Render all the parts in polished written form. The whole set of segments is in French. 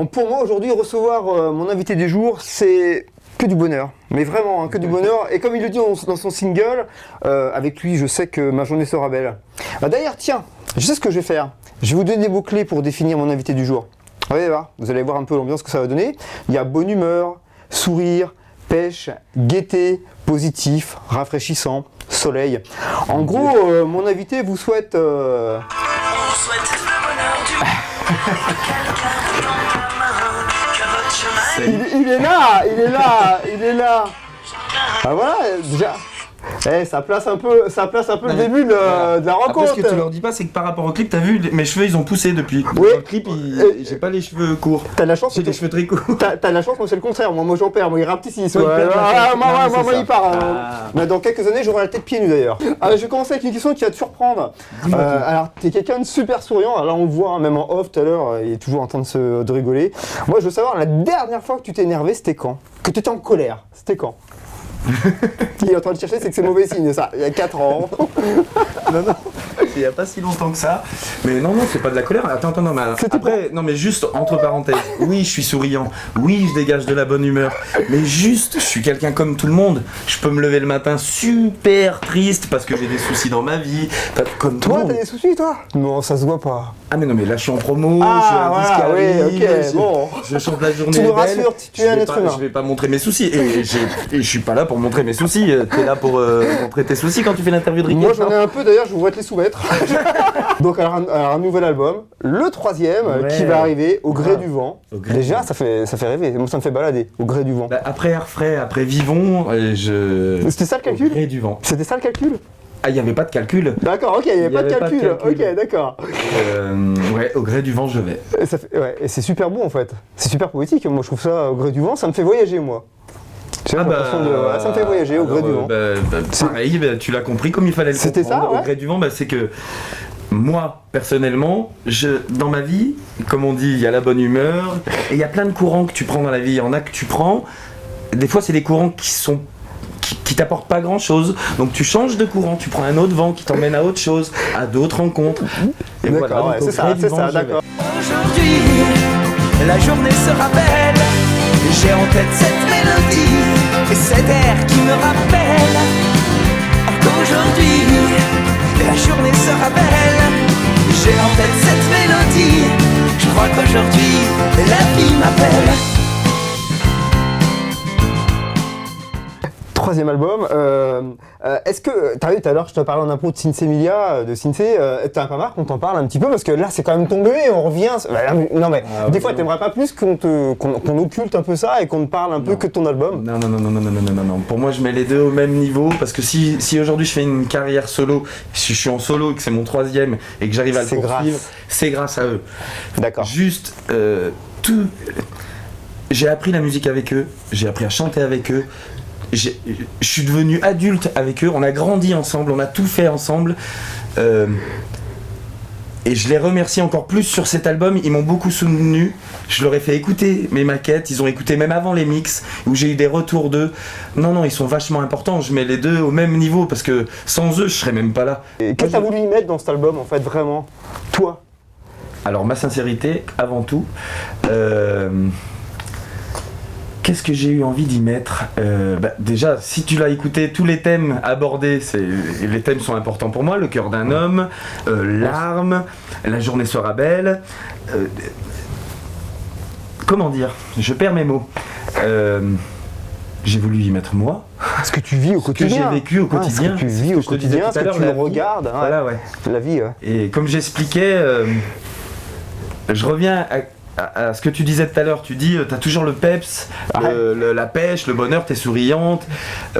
Donc pour moi aujourd'hui, recevoir mon invité du jour, c'est que du bonheur. Mais vraiment, hein, que du bonheur. Et comme il le dit dans son single, avec lui, je sais que ma journée sera belle. D'ailleurs, tiens, je sais ce que je vais faire. Je vais vous donner des mots-clés pour définir mon invité du jour. Vous allez voir un peu l'ambiance que ça va donner. Il y a bonne humeur, sourire, pêche, gaieté, positif, rafraîchissant, soleil. En gros, mon invité vous souhaite... Il est là. Ah voilà, déjà. Ça place un peu le début de la rencontre. Après, ce que tu leur dis pas, c'est que par rapport au clip, t'as vu, mes cheveux ils ont poussé depuis. Oui. Dans le clip, j'ai pas les cheveux courts. T'as la chance. J'ai les cheveux très courts. T'as la chance, moi c'est le contraire. Moi j'en perds. Moi il rapetissent. Moi il part. Mais dans quelques années, j'aurai la tête pieds nus d'ailleurs. Alors, je vais commencer avec une question qui va te surprendre. Alors, t'es quelqu'un de super souriant. Alors, là, on le voit, hein, même en off tout à l'heure, il est toujours en train de rigoler. Moi, je veux savoir, la dernière fois que tu t'es énervé, c'était quand? Que tu étais en colère, c'était quand? Il est en train de chercher, c'est que c'est mauvais signe ça, il y a 4 ans. Non, il n'y a pas si longtemps que ça. Mais non, c'est pas de la colère. Attends, non, mais après, non, mais juste entre parenthèses, oui, je suis souriant, oui, je dégage de la bonne humeur, mais juste, je suis quelqu'un comme tout le monde. Je peux me lever le matin super triste parce que j'ai des soucis dans ma vie, comme tout le monde. Toi, t'as des soucis, toi? Non, ça se voit pas. Ah, mais non, mais là, je suis en promo, je chante la journée. Tu nous rassures, tu es un être humain. Je vais pas montrer mes soucis, et je suis pas là pour montrer mes soucis. T'es là pour montrer tes soucis quand tu fais l'interview de Ricky. Moi, j'en ai un peu, d'ailleurs, je voudrais te les soumettre. Donc, alors, un nouvel album, le 3e, qui va arriver au gré du vent. Déjà, ça fait rêver. Moi, ça me fait balader au gré du vent. Après Air Frais, après Vivons, C'était ça le calcul? Au gré du vent. C'était ça le calcul? Ah, il n'y avait pas de calcul. D'accord, ok, il n'y avait pas de calcul. Ok, d'accord. Ouais, au gré du vent, je vais. Et c'est super beau en fait. C'est super poétique. Moi, je trouve ça au gré du vent, ça me fait voyager, moi. Ça me fait voyager au gré du vent. Pareil, tu l'as compris comme il fallait le comprendre. C'était ça, ouais. Au gré du vent, c'est que moi, personnellement, dans ma vie, comme on dit, il y a la bonne humeur, et il y a plein de courants que tu prends dans la vie. Il y en a que tu prends, des fois, c'est des courants qui t'apportent pas grand chose, donc tu changes de courant, tu prends un autre vent qui t'emmène à autre chose, à d'autres rencontres. Et d'accord, voilà, c'est ça, d'accord. Aujourd'hui, la journée sera belle, j'ai en tête cette mélodie, et cet air qui me rappelle qu'aujourd'hui, la journée sera belle, j'ai en tête cette mélodie, je crois qu'aujourd'hui, la vie m'appelle. 3e album. Est-ce que, t'as vu tout à l'heure, je te parlais en impro de Cincy Emilia, de Cincy, t'as pas marre qu'on t'en parle un petit peu parce que là c'est quand même ton bébé, on revient. Non mais des fois t'aimerais pas plus qu'on occulte un peu ça et qu'on ne parle un peu que de ton album? Non. Pour moi je mets les deux au même niveau parce que si aujourd'hui je fais une carrière solo, si je suis en solo et que c'est mon 3e et que j'arrive à le poursuivre, c'est grâce à eux. D'accord. Juste j'ai appris la musique avec eux, j'ai appris à chanter avec eux. Je suis devenu adulte avec eux, on a grandi ensemble, on a tout fait ensemble. Et je les remercie encore plus sur cet album, ils m'ont beaucoup soutenu. Je leur ai fait écouter mes maquettes, ils ont écouté même avant les mix, où j'ai eu des retours d'eux. Non, ils sont vachement importants, je mets les deux au même niveau, parce que sans eux, je serais même pas là. Et qu'est-ce que t'as voulu y mettre dans cet album, en fait, vraiment? Toi? Alors, ma sincérité, avant tout. Qu'est-ce que j'ai eu envie d'y mettre? Déjà, si tu l'as écouté, tous les thèmes abordés, les thèmes sont importants pour moi. Le cœur d'un homme, l'arme, la journée sera belle. Comment dire? Je perds mes mots. J'ai voulu y mettre moi. Ce que tu vis au quotidien. Ce que j'ai vécu au quotidien. Ce que tu vis au quotidien, ce que tu regardes. Voilà, ouais. La vie, ouais. Et comme j'expliquais, je reviens à ce que tu disais tout à l'heure, tu dis t'as toujours le peps, la pêche, le bonheur, t'es souriante. Et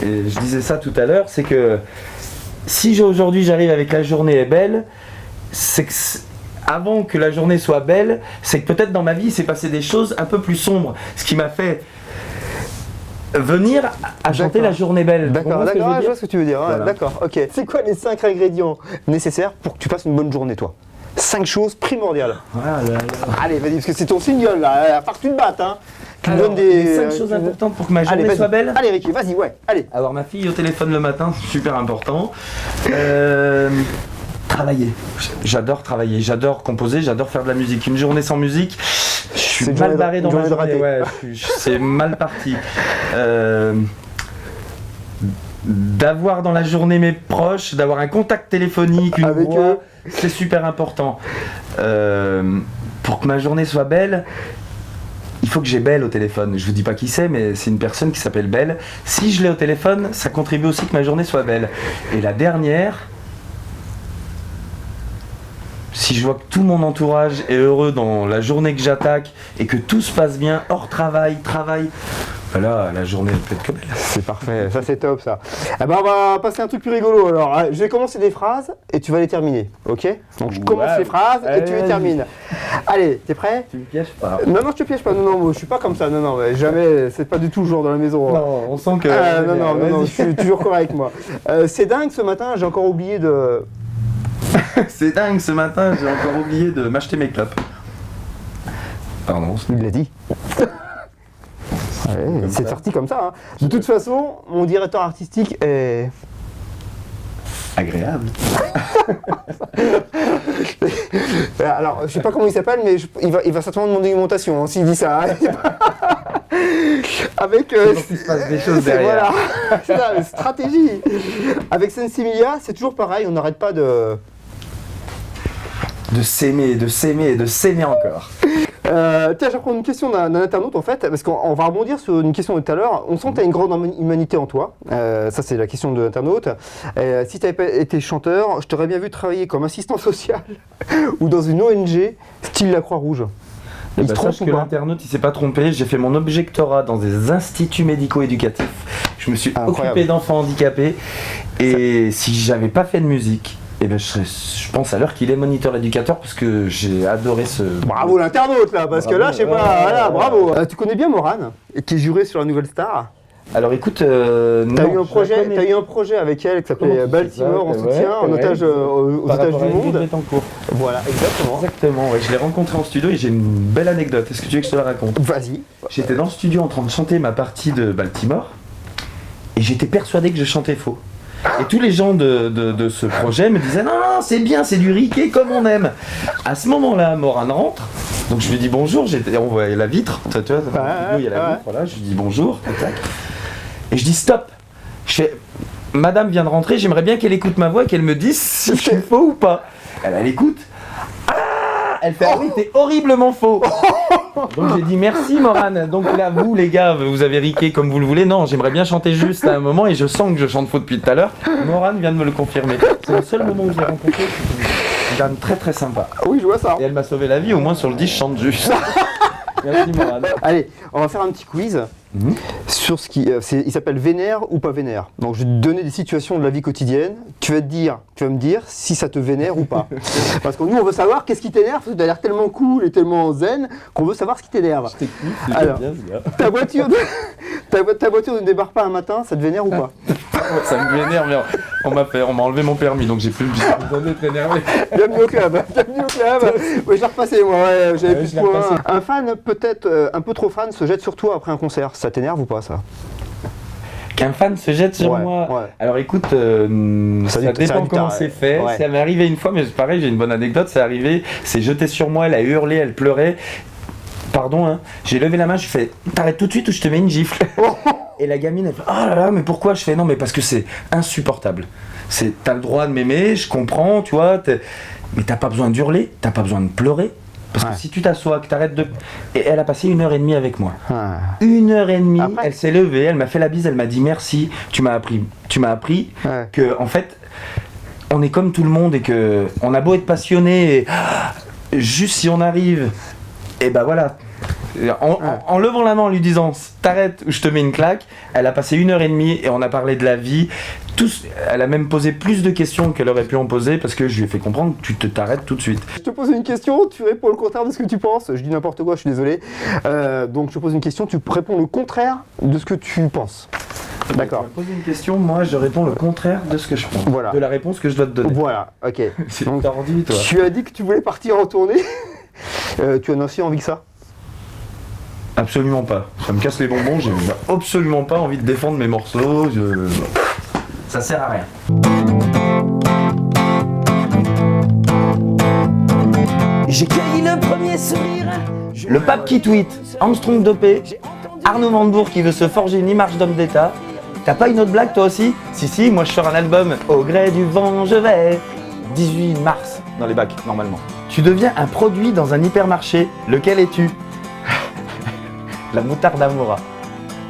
je disais ça tout à l'heure, c'est que si aujourd'hui j'arrive avec la journée est belle, c'est que avant que la journée soit belle, c'est que peut-être dans ma vie il s'est passé des choses un peu plus sombres, ce qui m'a fait venir à chanter la journée belle. D'accord, je vois ce que tu veux dire. Voilà. D'accord, ok. C'est quoi les 5 ingrédients nécessaires pour que tu passes une bonne journée, toi? 5 choses primordiales. Allez, vas-y, parce que c'est ton single là, part que tu te battes, hein. Tu me donnes des 5 choses importantes pour que ma journée soit belle. Allez, Ricky, vas-y, ouais, allez. Avoir ma fille au téléphone le matin, c'est super important. Travailler. J'adore travailler, j'adore composer, j'adore faire de la musique. Une journée sans musique, suis C'est mal une barré dans journée ma de journée, raté. ouais, c'est mal parti. D'avoir dans la journée mes proches, d'avoir un contact téléphonique, une Avec voix, eux. c'est super important. Pour que ma journée soit belle, il faut que j'ai Belle au téléphone. Je vous dis pas qui c'est, mais c'est une personne qui s'appelle Belle. Si je l'ai au téléphone, ça contribue aussi que ma journée soit belle. Et la dernière, si je vois que tout mon entourage est heureux dans la journée que j'attaque et que tout se passe bien, hors travail, voilà, la journée peut être que belle. C'est parfait, ça c'est top ça. Eh ben on va passer à un truc plus rigolo alors. Je vais commencer des phrases et tu vas les terminer, ok? Donc je commence Ouais. les phrases et tu les Vas-y. termines. Allez, t'es prêt? Tu me pièges pas. Non, je te piège pas, non, je suis pas comme ça, non, mais jamais, c'est pas du tout le genre dans la maison. Non, on sent que. Non, je suis toujours correct moi. C'est dingue, ce matin, j'ai encore oublié de... C'est dingue, ce matin, j'ai encore oublié de m'acheter mes clopes. Pardon. Il l'a dit. Ouais, c'est ça. sorti comme ça. Hein. De toute façon, mon directeur artistique est... Agréable. Alors, je sais pas comment il s'appelle, mais il va certainement demander une augmentation hein, s'il dit ça. Hein. Avec... Toujours qu'il se passe des choses c'est- derrière. Voilà, c'est ça, stratégie. Avec Sensimilia, c'est toujours pareil, on n'arrête pas de... De s'aimer, de s'aimer et de s'aimer encore. Tiens, je vais prendre une question d'un internaute en fait, parce qu'on va rebondir sur une question de tout à l'heure. On sent que tu as une grande humanité en toi. Ça, c'est la question de l'internaute. Si tu n'avais pas été chanteur, je t'aurais bien vu travailler comme assistant social ou dans une ONG style la Croix-Rouge. Et Il se trompe sache ou que pas? l'internaute il s'est pas trompé, j'ai fait mon objectorat dans des instituts médico-éducatifs. Je me suis Incroyable. occupé d'enfants handicapés et si j'avais pas fait de musique, eh ben je pense à l'heure qu'il est moniteur éducateur parce que j'ai adoré ce... Bravo l'internaute là, parce que là, je sais pas, Bravo, voilà, ouais. bravo. Tu connais bien Morane, qui est jurée sur la Nouvelle Star. Alors écoute, T'as non, eu un je projet, la connais. t'as eu un projet avec elle qui Comment s'appelait tu Baltimore en sais ça? soutien, en Ouais, otage aux Par otages rapport à du Ingrid monde. Betancourt. Voilà, exactement. Exactement, ouais, je l'ai rencontré en studio et j'ai une belle anecdote. Est-ce que tu veux que je te la raconte? Vas-y. J'étais dans le studio en train de chanter ma partie de Baltimore et j'étais persuadé que je chantais faux. Et tous les gens de ce projet me disaient non, c'est bien, c'est du riquet comme on aime. À ce moment-là, Morane rentre, donc je lui dis bonjour, on voit la vitre, tu vois, nous, il y a la vitre, voilà, je lui dis bonjour, tac. Et je dis stop. Je fais madame vient de rentrer, j'aimerais bien qu'elle écoute ma voix et qu'elle me dise si je suis faux ou pas. Elle écoute. Elle fait ah oui, t'es horriblement faux. Donc j'ai dit merci Morane. Donc là vous les gars, vous avez riqué comme vous le voulez. Non, j'aimerais bien chanter juste à un moment et je sens que je chante faux depuis tout à l'heure. Morane vient de me le confirmer. C'est le seul moment où je l'ai rencontré. C'est une dame très très sympa. Oui, je vois ça. Et elle m'a sauvé la vie, au moins sur le 10 je chante juste. Merci Morane. Allez, on va faire un petit quiz sur ce qui. Il s'appelle Vénère ou pas vénère. Donc je vais te donner des situations de la vie quotidienne. Tu vas me dire si ça te vénère ou pas. Parce que nous on veut savoir qu'est-ce qui t'énerve, parce que tu as l'air tellement cool et tellement zen qu'on veut savoir ce qui t'énerve. Alors, ta voiture, ta voiture ne débarque pas un matin, ça te vénère ou pas? Ça me vénère, mais on m'a enlevé mon permis donc j'ai plus besoin d'être énervé. Bienvenue au club, bienvenue au club. Ouais, je l'ai repassé moi, ouais, j'avais plus je de l'ai points. repassé. Un fan, peut-être un peu trop fan, se jette sur toi après un concert. Ça t'énerve ou pas ça? Qu'un fan se jette sur Ouais, moi. ouais. Alors écoute, Ça ça dit- ça dépend dit comment t'as- c'est fait. ouais. Ça m'est arrivé une fois, mais pareil, j'ai une bonne anecdote. C'est arrivé, c'est jeté sur moi, elle a hurlé, elle pleurait. Pardon, hein. J'ai levé la main, je fais t'arrêtes tout de suite ou je te mets une gifle. Et la gamine, elle fait oh là là, mais pourquoi? Je fais non, mais parce que c'est insupportable. T'as le droit de m'aimer, je comprends, tu vois, mais t'as pas besoin d'hurler, t'as pas besoin de pleurer. Parce Ouais. que si tu t'assois, que t'arrêtes de. Et elle a passé 1h30 avec moi. Ah. 1h30, Après- elle s'est levée, elle m'a fait la bise, elle m'a dit merci, tu m'as appris Ouais. que en fait on est comme tout le monde et que on a beau être passionné et juste si on arrive et ben voilà en levant la main en lui disant t'arrêtes ou je te mets une claque, elle a passé 1h30 et on a parlé de la vie. Elle a même posé plus de questions qu'elle aurait pu en poser parce que je lui ai fait comprendre que tu t'arrêtes tout de suite. Je te pose une question, tu réponds le contraire de ce que tu penses. Je dis n'importe quoi, je suis désolé. Donc je te pose une question, tu réponds le contraire de ce que tu penses. D'accord. Tu me poses une question, moi je réponds le contraire de ce que je pense. Voilà. De la réponse que je dois te donner. Voilà, ok. C'est Donc, tordu toi. tu as dit que tu voulais partir en tournée. Tu en as aussi envie que ça? Absolument pas. Ça me casse les bonbons, j'ai absolument pas envie de défendre mes morceaux. Ça sert à rien. J'ai cueilli le premier sourire le pape qui tweet, Armstrong dopé, Arnaud Montebourg qui veut se forger une image d'homme d'État. T'as pas une autre blague toi aussi? Si, moi je sors un album, Au gré du vent je vais. 18 mars dans les bacs, normalement. Tu deviens un produit dans un hypermarché. Lequel es-tu? La moutarde Amora.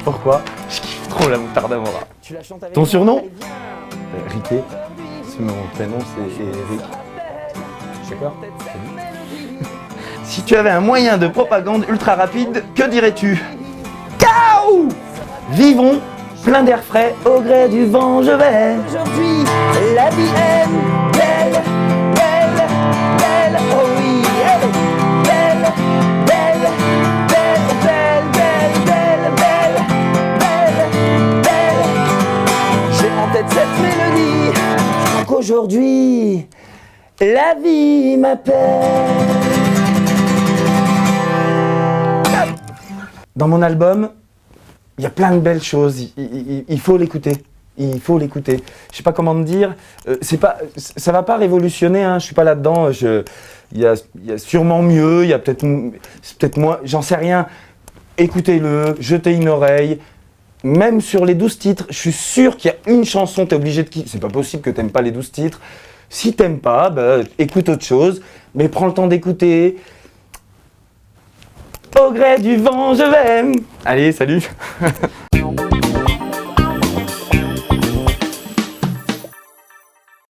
Pourquoi? Je kiffe trop la moutarde Amora. Ton surnom? Riquet. Mon prénom c'est Eric. D'accord? Si tu avais un moyen de propagande ultra rapide, que dirais-tu? Ciao! Vivons plein d'air frais, au gré du vent je vais. Aujourd'hui, la vie est belle, belle, belle, oh oui, elle est belle, belle, belle, belle, belle, belle, belle, belle, belle. J'ai en tête cette mélodie, je crois qu'aujourd'hui, la vie m'appelle. Dans mon album, il y a plein de belles choses, il faut l'écouter. Il faut l'écouter. Je sais pas comment te dire, ça va pas révolutionner, hein, je suis pas là-dedans, il y a sûrement mieux, il y a peut-être moins, j'en sais rien. Écoutez-le, jetez une oreille, même sur les 12 titres, je suis sûr qu'il y a une chanson, t'es obligé de quitter, c'est pas possible que t'aimes pas les 12 titres. Si t'aimes pas, écoute autre chose, mais prends le temps d'écouter. Au gré du vent je vais. Allez, salut.